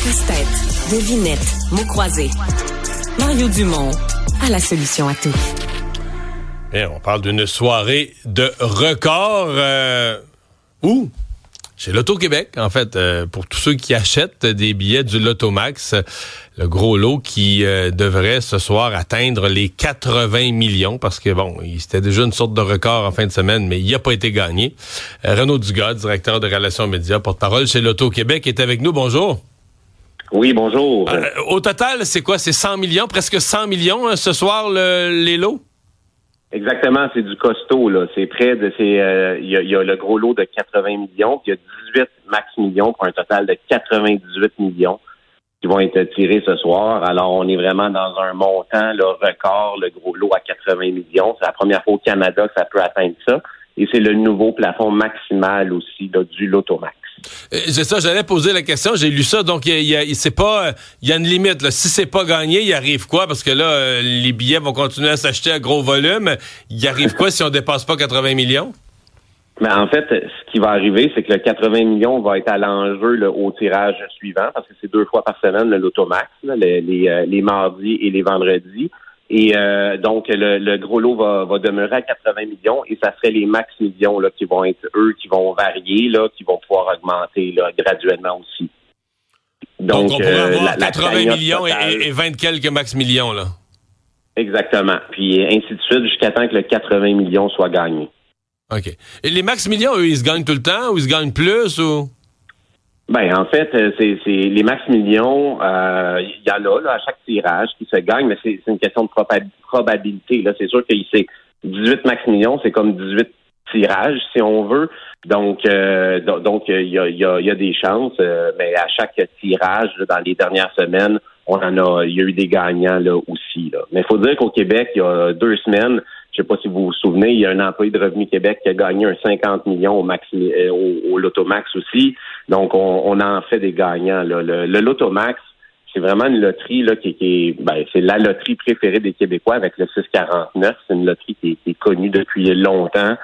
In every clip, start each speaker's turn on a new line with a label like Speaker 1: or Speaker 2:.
Speaker 1: Casse-tête, devinette, mots croisés. Mario Dumont a la solution à tout.
Speaker 2: Et on parle d'une soirée de record. Où? Chez Loto-Québec, en fait, pour tous ceux qui achètent des billets du Loto-Max, le gros lot qui devrait ce soir atteindre les 80 millions, parce que bon, c'était déjà une sorte de record en fin de semaine, mais il n'a pas été gagné. Renaud Dugas, directeur de relations médias, porte-parole chez Loto-Québec, est avec nous. Bonjour.
Speaker 3: Oui, bonjour.
Speaker 2: Au total, c'est quoi? C'est 100 millions, presque 100 millions ce soir, les lots?
Speaker 3: Exactement, c'est du costaud, là. C'est près de, il y a le gros lot de 80 millions, puis il y a 18 max millions pour un total de 98 millions qui vont être tirés ce soir. Alors, on est vraiment dans un montant, là, record, le gros lot à 80 millions. C'est la première fois au Canada que ça peut atteindre ça. Et c'est le nouveau plafond maximal aussi, là, du Loto-Max.
Speaker 2: C'est ça, j'allais poser la question, j'ai lu ça, donc il y a une limite, là. Si c'est pas gagné, il arrive quoi? Parce que là, les billets vont continuer à s'acheter à gros volume. Il arrive quoi si on dépasse pas 80 millions?
Speaker 3: Mais en fait, ce qui va arriver, c'est que le 80 millions va être à l'enjeu là, au tirage suivant, parce que c'est 2 fois par semaine le Loto-Max, là, les mardis et les vendredis. Et donc, le gros lot va demeurer à 80 millions et ça serait les max millions là, qui vont être eux, qui vont varier, là, qui vont pouvoir augmenter là, graduellement aussi.
Speaker 2: Donc on pourrait avoir 80 millions et 20 quelques max millions, là.
Speaker 3: Exactement. Puis ainsi de suite jusqu'à temps que le 80 millions soit gagné.
Speaker 2: OK. Et les max millions, eux, ils se gagnent tout le temps ou ils se gagnent plus ou?
Speaker 3: Ben en fait, c'est les max millions, il y en a là, à chaque tirage qui se gagne, mais c'est une question de probabilité. Là, c'est sûr que c'est 18 max millions, c'est comme 18 tirages, si on veut. Donc il y a des chances, mais à chaque tirage, là, dans les dernières semaines, il y a eu des gagnants là aussi. Là. Mais il faut dire qu'au Québec, il y a 2 semaines, je sais pas si vous vous souvenez, il y a un employé de Revenu Québec qui a gagné un 50 millions au Loto-Max aussi. Donc, on en fait des gagnants. Là. Le Loto-Max, c'est vraiment une loterie là c'est la loterie préférée des Québécois avec le 649. C'est une loterie qui est connue depuis longtemps.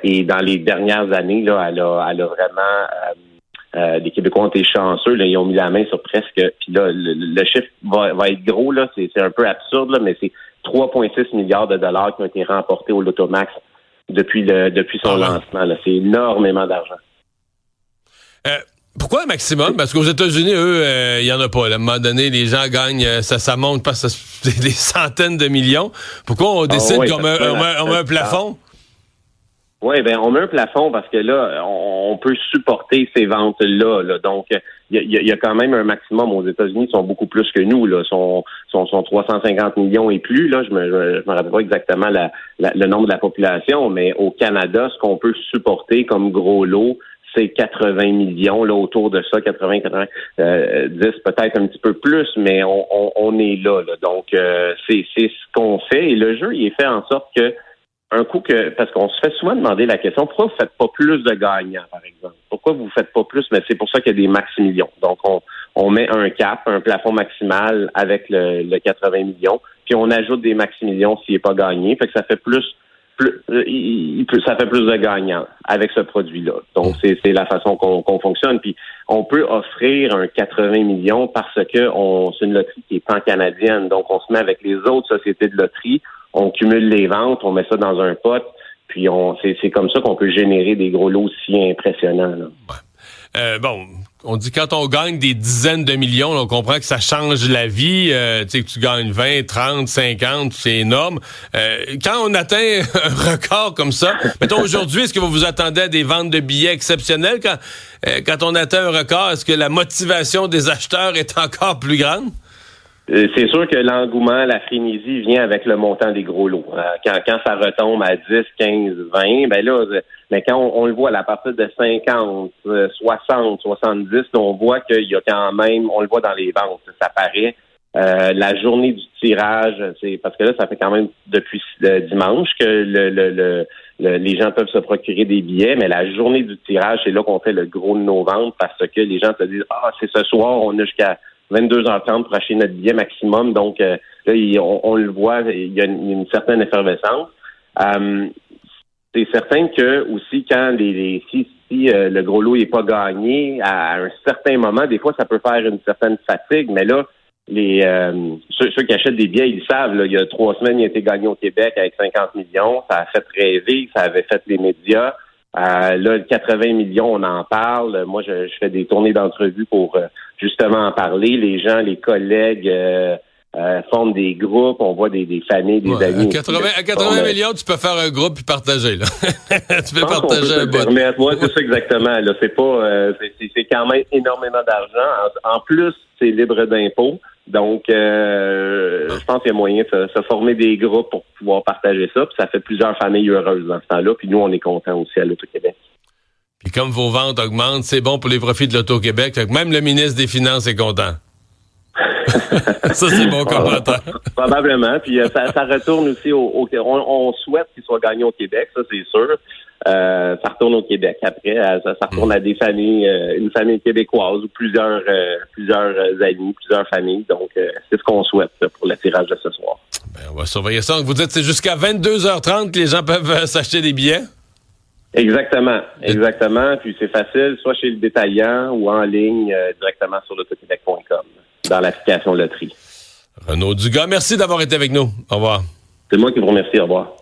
Speaker 3: Et dans les dernières années, là, elle a vraiment les Québécois ont été chanceux. Là, ils ont mis la main sur presque. Puis là, le chiffre va être gros. Là, c'est un peu absurde, là, mais c'est 3,6 milliards de dollars qui ont été remportés au Loto-Max depuis son lancement. Là. C'est énormément d'argent.
Speaker 2: Pourquoi un maximum? Parce qu'aux États-Unis, eux, il y en a pas. Là. À un moment donné, les gens gagnent, ça monte parce que c'est des centaines de millions. Pourquoi on décide qu'on met un plafond?
Speaker 3: Oui, on met un plafond parce que là, on peut supporter ces ventes-là. Là. Donc, il y a quand même un maximum. Aux États-Unis, ils sont beaucoup plus que nous. Là, sont 350 millions et plus. Là, je me rappelle pas exactement le nombre de la population, mais au Canada, ce qu'on peut supporter comme gros lot, c'est 80 millions, là, autour de ça, 10 peut-être un petit peu plus, mais on est là. Donc, c'est ce qu'on fait. Et le jeu, il est fait en sorte que parce qu'on se fait souvent demander la question, pourquoi vous faites pas plus de gagnants, par exemple? Pourquoi vous faites pas plus? Mais c'est pour ça qu'il y a des max millions. Donc, on met un cap, un plafond maximal avec le 80 millions, puis on ajoute des max millions s'il n'est pas gagné. Fait que ça fait ça fait plus de gagnants avec ce produit-là. Donc, c'est la façon qu'on fonctionne. Puis, on peut offrir un 80 millions parce que c'est une loterie qui est pan-canadienne. Donc, on se met avec les autres sociétés de loterie, on cumule les ventes, on met ça dans un pot, puis c'est comme ça qu'on peut générer des gros lots aussi impressionnants. Là.
Speaker 2: Ouais. On dit quand on gagne des dizaines de millions, là, on comprend que ça change la vie. Tu sais, que tu gagnes 20, 30, 50, c'est énorme. Quand on atteint un record comme ça, mettons aujourd'hui, est-ce que vous vous attendez à des ventes de billets exceptionnelles? Quand on atteint un record, est-ce que la motivation des acheteurs est encore plus grande?
Speaker 3: C'est sûr que l'engouement, la frénésie vient avec le montant des gros lots. Quand ça retombe à 10, 15, 20, mais quand on le voit à partir de 50, 60, 70, on voit qu'il y a quand même, on le voit dans les ventes, ça paraît. La journée du tirage, c'est parce que là, ça fait quand même depuis dimanche que les gens peuvent se procurer des billets, mais la journée du tirage, c'est là qu'on fait le gros de nos ventes parce que les gens se disent c'est ce soir, on a jusqu'à 22h30 pour acheter notre billet maximum. Donc, là, on le voit, il y a une certaine effervescence. c'est certain que aussi quand si le gros lot n'est pas gagné, à un certain moment, des fois, ça peut faire une certaine fatigue, mais là, ceux qui achètent des billets, ils le savent. Là, il y a 3 semaines, il a été gagné au Québec avec 50 millions. Ça a fait rêver, ça avait fait les médias. Là, le 80 millions, on en parle. Moi, je fais des tournées d'entrevues pour justement en parler. Les gens, les collègues fondent des groupes. On voit des familles, des amis.
Speaker 2: À 80 millions, tu peux faire un groupe et partager. Là. Tu peux partager un bon.
Speaker 3: Moi, c'est ça exactement. Là, c'est pas, c'est quand même énormément d'argent. En plus, c'est libre d'impôts. Donc, je pense qu'il y a moyen de se former des groupes pour pouvoir partager ça. Puis ça fait plusieurs familles heureuses dans ce temps-là. Puis nous, on est contents aussi à l'Auto-Québec.
Speaker 2: Puis comme vos ventes augmentent, c'est bon pour les profits de l'Auto-Québec. Fait que même le ministre des Finances est content. Ça, c'est bon commentaire.
Speaker 3: Probablement. Puis ça retourne aussi on souhaite qu'il soit gagné au Québec, ça, c'est sûr. Ça retourne au Québec après. Ça retourne à des familles, une famille québécoise ou plusieurs amis, plusieurs familles. Donc, c'est ce qu'on souhaite pour le tirage de ce soir.
Speaker 2: Ben, on va surveiller ça. Vous dites que c'est jusqu'à 22h30 que les gens peuvent s'acheter des billets?
Speaker 3: Exactement. Puis c'est facile, soit chez le détaillant ou en ligne directement sur l'autoquebec.com dans l'application Loterie.
Speaker 2: Renaud Dugas, merci d'avoir été avec nous. Au revoir.
Speaker 3: C'est moi qui vous remercie. Au revoir.